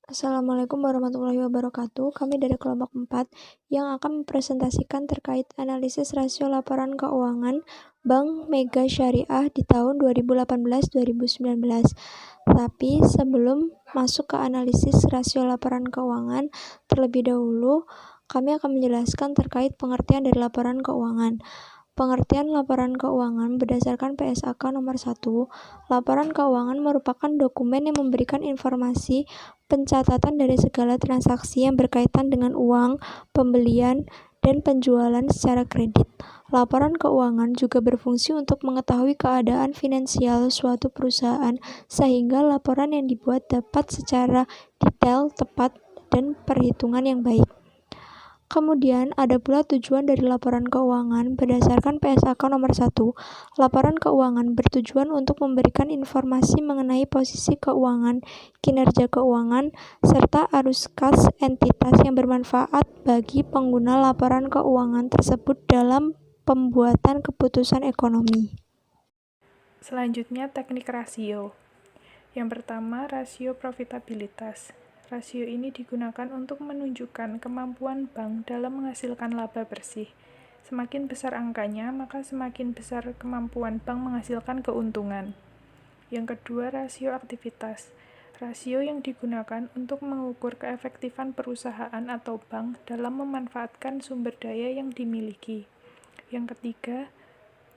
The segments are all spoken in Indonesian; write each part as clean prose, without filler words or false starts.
Assalamualaikum warahmatullahi wabarakatuh. Kami dari kelompok 4 yang akan mempresentasikan terkait analisis rasio laporan keuangan Bank Mega Syariah di tahun 2018-2019. Tapi sebelum masuk ke analisis rasio laporan keuangan, terlebih dahulu kami akan menjelaskan terkait pengertian dari laporan keuangan. Pengertian laporan keuangan berdasarkan PSAK nomor 1, laporan keuangan merupakan dokumen yang memberikan informasi pencatatan dari segala transaksi yang berkaitan dengan uang, pembelian, dan penjualan secara kredit. Laporan keuangan juga berfungsi untuk mengetahui keadaan finansial suatu perusahaan sehingga laporan yang dibuat dapat secara detail, tepat, dan perhitungan yang baik. Kemudian ada pula tujuan dari laporan keuangan berdasarkan PSAK nomor 1. Laporan keuangan bertujuan untuk memberikan informasi mengenai posisi keuangan, kinerja keuangan, serta arus kas entitas yang bermanfaat bagi pengguna laporan keuangan tersebut dalam pembuatan keputusan ekonomi. Selanjutnya, teknik rasio. Yang pertama, rasio profitabilitas. Rasio ini digunakan untuk menunjukkan kemampuan bank dalam menghasilkan laba bersih. Semakin besar angkanya, maka semakin besar kemampuan bank menghasilkan keuntungan. Yang kedua, rasio aktivitas. Rasio yang digunakan untuk mengukur keefektifan perusahaan atau bank dalam memanfaatkan sumber daya yang dimiliki. Yang ketiga,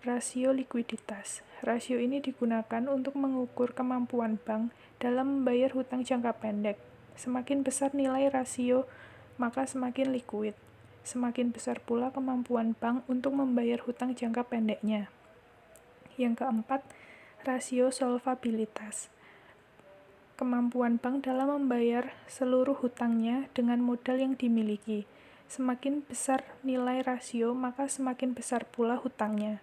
rasio likuiditas. Rasio ini digunakan untuk mengukur kemampuan bank dalam membayar hutang jangka pendek. Semakin besar nilai rasio, maka semakin likuid. Semakin besar pula kemampuan bank untuk membayar hutang jangka pendeknya. Yang keempat, rasio solvabilitas. Kemampuan bank dalam membayar seluruh hutangnya dengan modal yang dimiliki. Semakin besar nilai rasio, maka semakin besar pula hutangnya.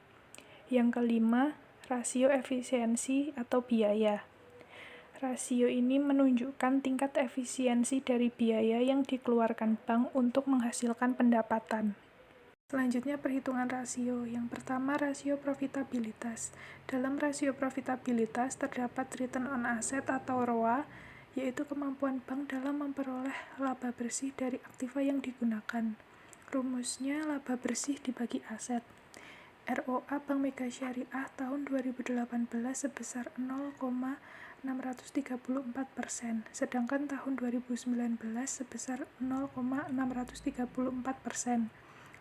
Yang kelima, rasio efisiensi atau biaya. Rasio ini menunjukkan tingkat efisiensi dari biaya yang dikeluarkan bank untuk menghasilkan pendapatan. Selanjutnya, perhitungan rasio. Yang pertama, rasio profitabilitas. Dalam rasio profitabilitas terdapat return on asset atau ROA, yaitu kemampuan bank dalam memperoleh laba bersih dari aktiva yang digunakan. Rumusnya, laba bersih dibagi aset. ROA Bank Mega Syariah tahun 2018 sebesar 0,634%, sedangkan tahun 2019 sebesar 0,634%.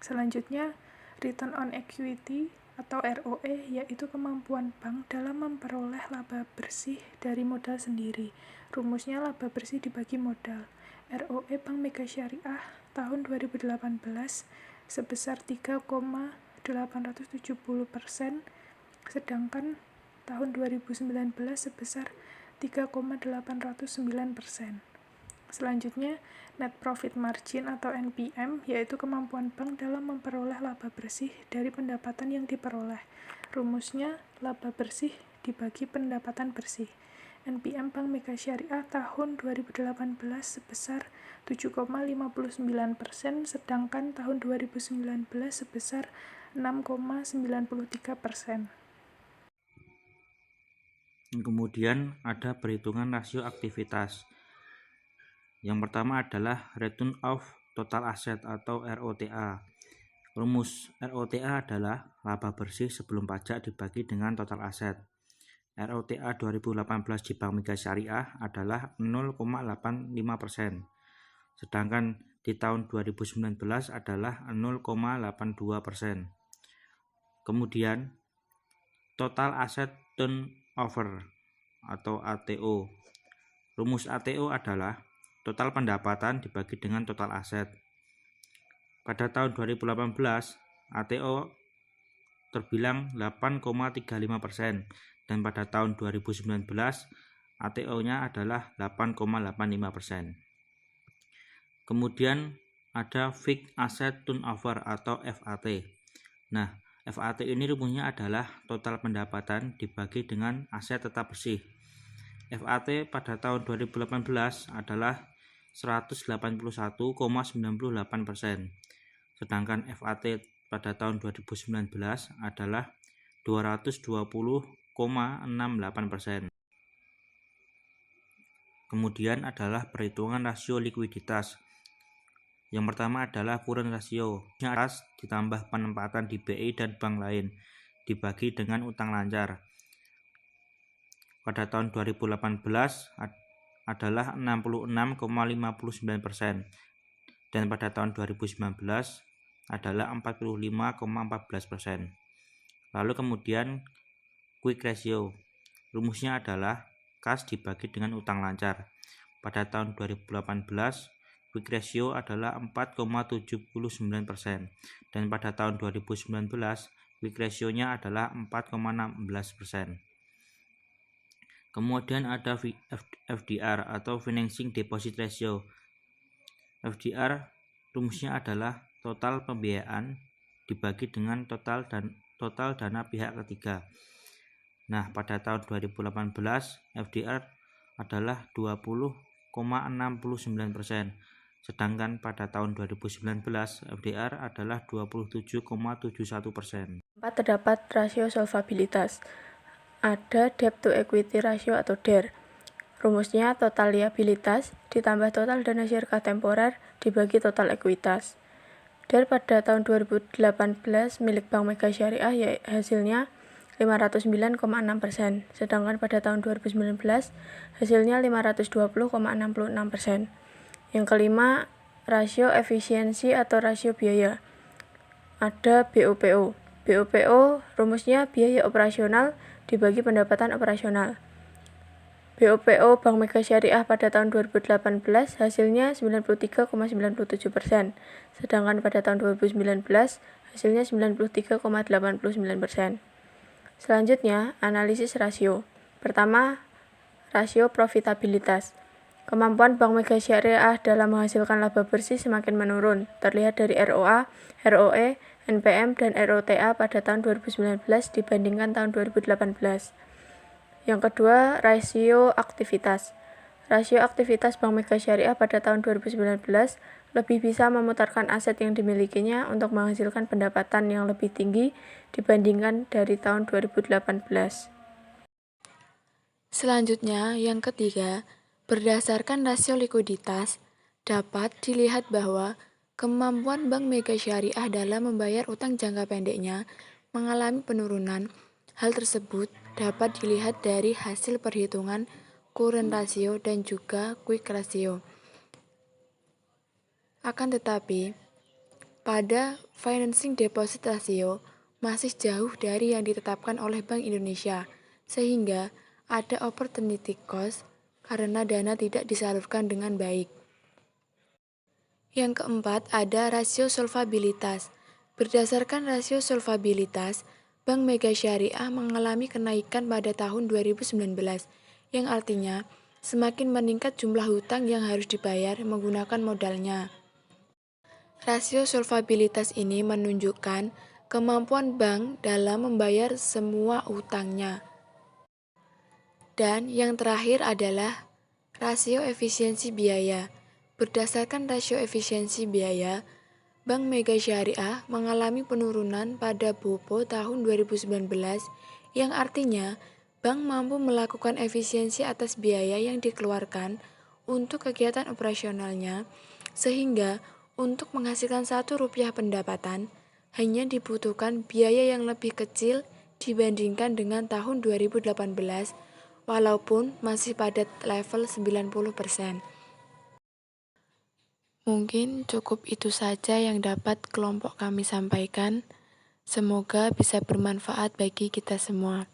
Selanjutnya, Return on Equity atau ROE, yaitu kemampuan bank dalam memperoleh laba bersih dari modal sendiri. Rumusnya laba bersih dibagi modal. ROE Bank Mega Syariah tahun 2018 sebesar 3,870%, sedangkan tahun 2019 sebesar 3,809%. Selanjutnya, net profit margin atau NPM, yaitu kemampuan bank dalam memperoleh laba bersih dari pendapatan yang diperoleh. Rumusnya, laba bersih dibagi pendapatan bersih. NPM Bank Mega Syariah tahun 2018 sebesar 7,59%, sedangkan tahun 2019 sebesar 6,93%. Kemudian ada perhitungan rasio aktivitas. Yang pertama adalah Return of Total Asset atau ROTA. Rumus ROTA adalah laba bersih sebelum pajak dibagi dengan total aset. ROTA 2018 di Bank Mega Syariah adalah 0,85%, sedangkan di tahun 2019 adalah 0,82%. Kemudian total asset turnover atau ATO. Rumus ATO adalah total pendapatan dibagi dengan total aset. Pada tahun 2018, ATO terbilang 8,35%, dan pada tahun 2019 ATO-nya adalah 8,85%. Kemudian ada Fixed Asset Turnover atau FAT. Nah, FAT ini rumusnya adalah total pendapatan dibagi dengan aset tetap bersih. FAT pada tahun 2018 adalah 181,98%, sedangkan FAT pada tahun 2019 adalah 220,68%. Kemudian adalah perhitungan rasio likuiditas. Yang pertama adalah current ratio, kas ditambah penempatan di BI dan bank lain, dibagi dengan utang lancar. Pada tahun 2018 adalah 66,59% dan pada tahun 2019 adalah 45,14%. Lalu kemudian quick ratio, rumusnya adalah kas dibagi dengan utang lancar. Pada tahun 2018, quick ratio adalah 4,79% dan pada tahun 2019, quick ratio-nya adalah 4,16%. Kemudian ada FDR atau Financing Deposit Ratio. FDR rumusnya adalah total pembiayaan dibagi dengan total dana pihak ketiga. Nah, pada tahun 2018 FDR adalah 20,69%, sedangkan pada tahun 2019 FDR adalah 27,71%. Terdapat rasio solvabilitas. Ada debt to equity ratio atau DER. Rumusnya total liabilitas ditambah total dana syariah temporer dibagi total ekuitas. DER pada tahun 2018 milik Bank Mega Syariah hasilnya 509,6%, sedangkan pada tahun 2019 hasilnya 520,66%. Yang kelima, rasio efisiensi atau rasio biaya. Ada BOPO. BOPO rumusnya biaya operasional dibagi pendapatan operasional. BOPO Bank Mega Syariah pada tahun 2018 hasilnya 93,97%, sedangkan pada tahun 2019 hasilnya 93,89%. Selanjutnya, analisis rasio. Pertama, rasio profitabilitas. Kemampuan Bank Mega Syariah dalam menghasilkan laba bersih semakin menurun, terlihat dari ROA, ROE, NPM, dan ROTA pada tahun 2019 dibandingkan tahun 2018. Yang kedua, rasio aktivitas. Rasio aktivitas Bank Mega Syariah pada tahun 2019 lebih bisa memutarkan aset yang dimilikinya untuk menghasilkan pendapatan yang lebih tinggi dibandingkan dari tahun 2018. Selanjutnya, yang ketiga, berdasarkan rasio likuiditas, dapat dilihat bahwa kemampuan Bank Mega Syariah dalam membayar utang jangka pendeknya mengalami penurunan. Hal tersebut dapat dilihat dari hasil perhitungan current ratio dan juga quick ratio. Akan tetapi, pada financing deposit ratio masih jauh dari yang ditetapkan oleh Bank Indonesia, sehingga ada opportunity cost karena dana tidak disalurkan dengan baik. Yang keempat, ada rasio solvabilitas. Berdasarkan rasio solvabilitas, Bank Mega Syariah mengalami kenaikan pada tahun 2019, yang artinya semakin meningkat jumlah hutang yang harus dibayar menggunakan modalnya. Rasio solvabilitas ini menunjukkan kemampuan bank dalam membayar semua utangnya. Dan yang terakhir adalah rasio efisiensi biaya. Berdasarkan rasio efisiensi biaya, Bank Mega Syariah mengalami penurunan pada BOPO tahun 2019, yang artinya bank mampu melakukan efisiensi atas biaya yang dikeluarkan untuk kegiatan operasionalnya, sehingga untuk menghasilkan Rp1 pendapatan, hanya dibutuhkan biaya yang lebih kecil dibandingkan dengan tahun 2018, walaupun masih pada level 90%. Mungkin cukup itu saja yang dapat kelompok kami sampaikan. Semoga bisa bermanfaat bagi kita semua.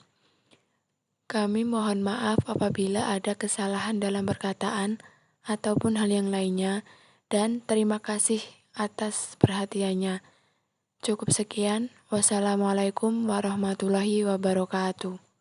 Kami mohon maaf apabila ada kesalahan dalam perkataan ataupun hal yang lainnya, dan terima kasih atas perhatiannya. Cukup sekian. Wassalamualaikum warahmatullahi wabarakatuh.